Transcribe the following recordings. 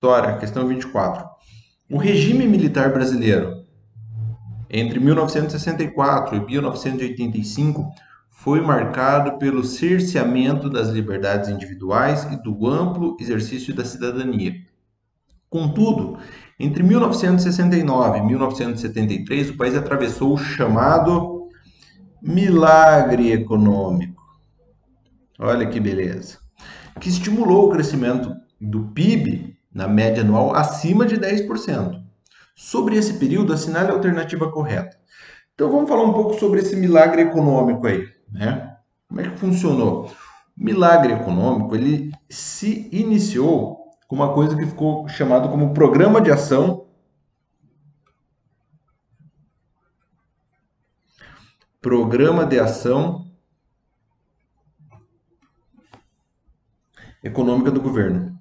História, questão 24. O regime militar brasileiro, entre 1964 e 1985, foi marcado pelo cerceamento das liberdades individuais e do amplo exercício da cidadania. Contudo, entre 1969 e 1973, o país atravessou o chamado milagre econômico. Olha que beleza. Que estimulou o crescimento do PIB na média anual acima de 10%. Sobre esse período, assinale a alternativa correta. Então vamos falar um pouco sobre esse milagre econômico aí, né? Como é que funcionou? O milagre econômico, ele se iniciou com uma coisa que ficou chamado como Programa de Ação Econômica do Governo.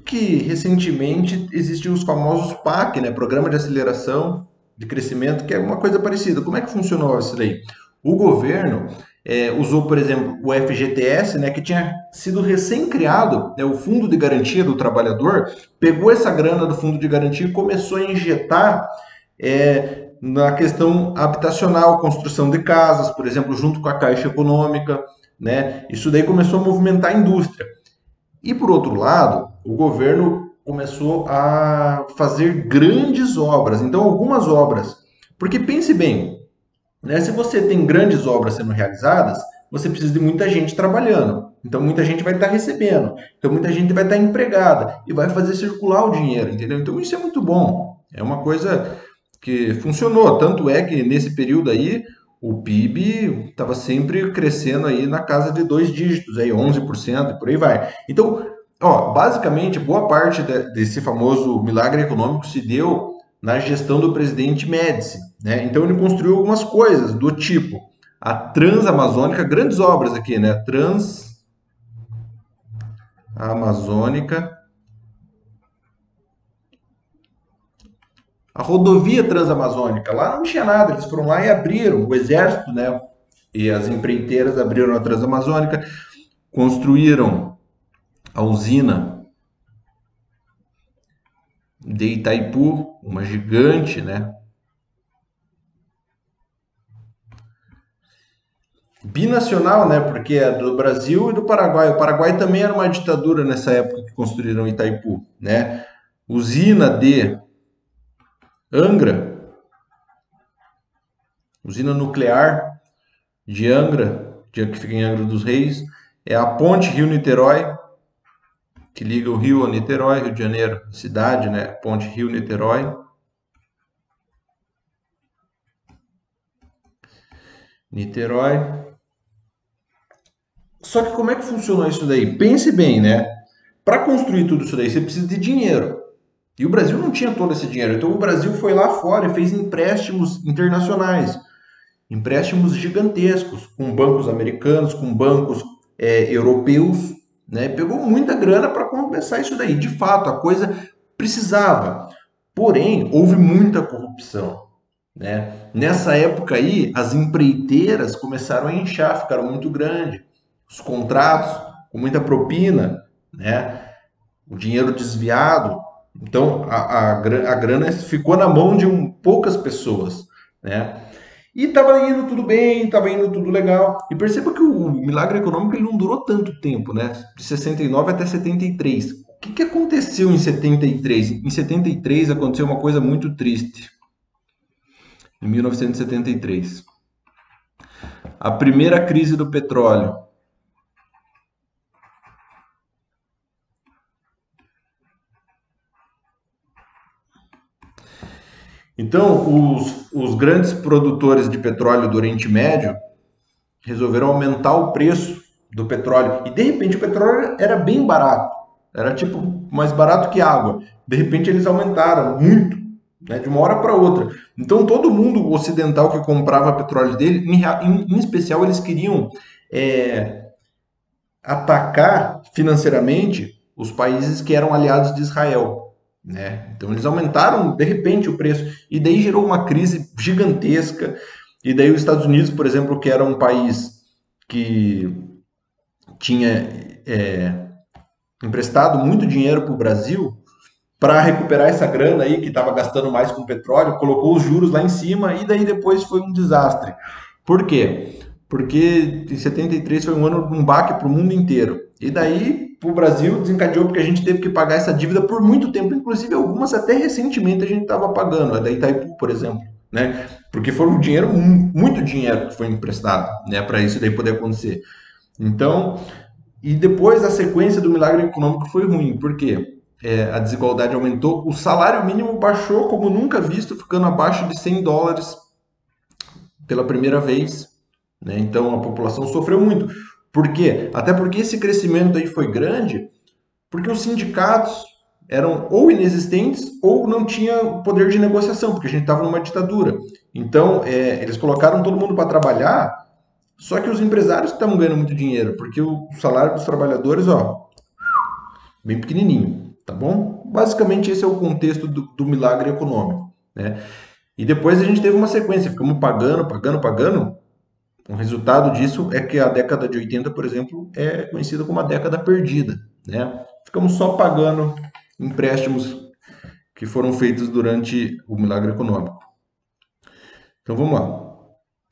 Que recentemente existiu os famosos PAC, né? Programa de Aceleração de Crescimento, que é uma coisa parecida. Como é que funcionou isso daí? O governo usou, por exemplo, o FGTS, né, que tinha sido recém-criado, né, o Fundo de Garantia do Trabalhador, pegou essa grana do Fundo de Garantia e começou a injetar na questão habitacional, construção de casas, por exemplo, junto com a Caixa Econômica, né? Isso daí começou a movimentar a indústria. E por outro lado, o governo começou a fazer grandes obras. Então, algumas obras. Porque pense bem, né? Se você tem grandes obras sendo realizadas, você precisa de muita gente trabalhando. Então, muita gente vai estar recebendo. Então, muita gente vai estar empregada e vai fazer circular o dinheiro, entendeu? Então, isso é muito bom. É uma coisa que funcionou. Tanto é que nesse período aí, o PIB estava sempre crescendo aí na casa de dois dígitos, aí 11% e por aí vai. Então, ó, basicamente, boa parte desse famoso milagre econômico se deu na gestão do presidente Médici, né? Então ele construiu algumas coisas do tipo a Transamazônica, grandes obras aqui, né? Transamazônica, a rodovia Transamazônica, lá não tinha nada, eles foram lá e abriram, o exército, né? E as empreiteiras abriram a Transamazônica, construíram a usina de Itaipu, uma gigante, né? Binacional, né? Porque é do Brasil e do Paraguai. O Paraguai também era uma ditadura nessa época que construíram Itaipu, né? Usina de Angra, usina nuclear de Angra, que fica em Angra dos Reis, é a ponte Rio-Niterói, que liga o Rio a Niterói, Rio de Janeiro, cidade, né? Ponte Rio-Niterói. Niterói. Só que como é que funciona isso daí? Pense bem, né? Para construir tudo isso daí, você precisa de dinheiro. E o Brasil não tinha todo esse dinheiro. Então o Brasil foi lá fora e fez empréstimos internacionais. Empréstimos gigantescos, com bancos americanos, com bancos europeus, né? Pegou muita grana para compensar isso daí. De fato, a coisa precisava. Porém, houve muita corrupção, né? Nessa época aí, as empreiteiras começaram a inchar, ficaram muito grandes. Os contratos com muita propina, né? O dinheiro desviado. Então, a grana ficou na mão de poucas pessoas, né? E estava indo tudo bem, estava indo tudo legal. E perceba que o milagre econômico ele não durou tanto tempo, né? De 69 até 73. O que aconteceu em 73? Em 73 aconteceu uma coisa muito triste. Em 1973. A primeira crise do petróleo. Então, os grandes produtores de petróleo do Oriente Médio resolveram aumentar o preço do petróleo. E de repente o petróleo era bem barato. Era tipo mais barato que água. De repente eles aumentaram muito, né, de uma hora para outra. Então todo mundo ocidental que comprava petróleo dele, em especial eles queriam atacar financeiramente os países que eram aliados de Israel, né? Então eles aumentaram de repente o preço e daí gerou uma crise gigantesca E daí os Estados Unidos, por exemplo, que era um país que tinha emprestado muito dinheiro para o Brasil, para recuperar essa grana aí que estava gastando mais com petróleo, colocou os juros lá em cima e daí depois foi um desastre. Por quê? Porque em 73 foi um ano, um baque para o mundo inteiro. E daí o Brasil desencadeou porque a gente teve que pagar essa dívida por muito tempo, inclusive algumas até recentemente a gente estava pagando, a da Itaipu, por exemplo, né? Porque foi um dinheiro, muito dinheiro que foi emprestado, né, para isso daí poder acontecer. Então, e depois a sequência do milagre econômico foi ruim, porque a desigualdade aumentou, o salário mínimo baixou como nunca visto, ficando abaixo de US$ 100 pela primeira vez, né? Então a população sofreu muito. Por quê? Até porque esse crescimento aí foi grande, porque os sindicatos eram ou inexistentes ou não tinha poder de negociação, porque a gente estava numa ditadura. Então eles colocaram todo mundo para trabalhar, só que os empresários estavam ganhando muito dinheiro, porque o salário dos trabalhadores, ó, bem pequenininho, tá bom? Basicamente esse é o contexto do milagre econômico, né? E depois a gente teve uma sequência, ficamos pagando, pagando, pagando. O resultado disso é que a década de 80, por exemplo, é conhecida como a década perdida, né? Ficamos só pagando empréstimos que foram feitos durante o milagre econômico. Então vamos lá.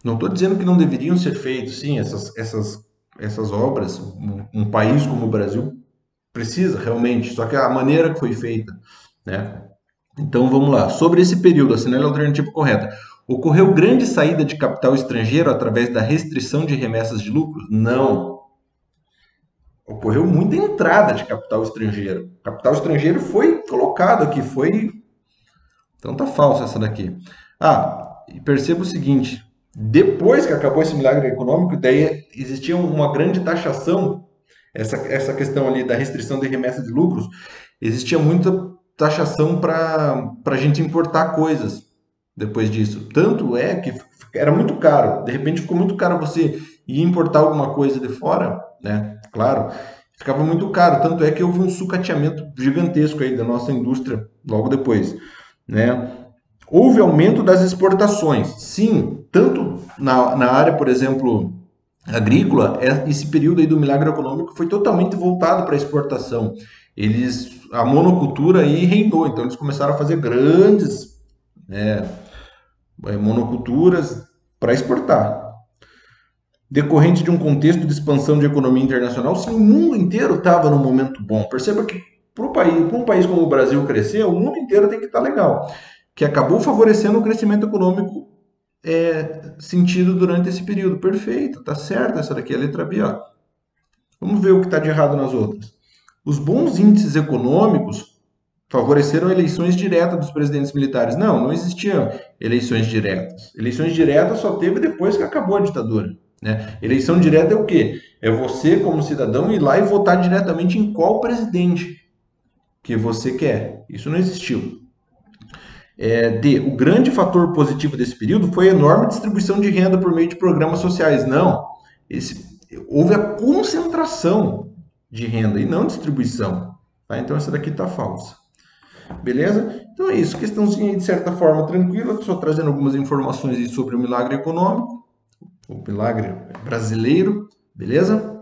Não estou dizendo que não deveriam ser feitos, sim, essas obras. Um país como o Brasil precisa realmente, só que a maneira que foi feita, né? Então vamos lá. Sobre esse período, assinale a alternativa correta. Ocorreu grande saída de capital estrangeiro através da restrição de remessas de lucros? Não. Ocorreu muita entrada de capital estrangeiro. O capital estrangeiro foi colocado aqui, foi. Então tá falso essa daqui. Ah, e perceba o seguinte: depois que acabou esse milagre econômico, daí existia uma grande taxação, essa questão ali da restrição de remessa de lucros, existia muita taxação para a gente importar coisas depois disso. Tanto é que era muito caro. De repente ficou muito caro você ir importar alguma coisa de fora, né? Claro, ficava muito caro. Tanto é que houve um sucateamento gigantesco aí da nossa indústria logo depois, né? Houve aumento das exportações. Sim, tanto na área, por exemplo, agrícola, esse período aí do milagre econômico foi totalmente voltado para a exportação. A monocultura aí reinou, então eles começaram a fazer grandes, né, monoculturas para exportar. Decorrente de um contexto de expansão de economia internacional, sim, o mundo inteiro estava num momento bom. Perceba que para um país como o Brasil crescer, o mundo inteiro tem que estar legal. Que acabou favorecendo o crescimento econômico sentido durante esse período. Perfeito, tá certo essa daqui é a letra B. Ó. Vamos ver o que está de errado nas outras. Os bons índices econômicos favoreceram eleições diretas dos presidentes militares. Não, não existiam eleições diretas. Eleições diretas só teve depois que acabou a ditadura. Né? Eleição direta é o quê? É você, como cidadão, ir lá e votar diretamente em qual presidente que você quer. Isso não existiu. D. O grande fator positivo desse período foi a enorme distribuição de renda por meio de programas sociais. Não. Houve a concentração de renda e não distribuição. Tá? Então essa daqui está falsa. Beleza? Então é isso. Questãozinha de certa forma tranquila. Só trazendo algumas informações sobre o milagre econômico, o milagre brasileiro. Beleza?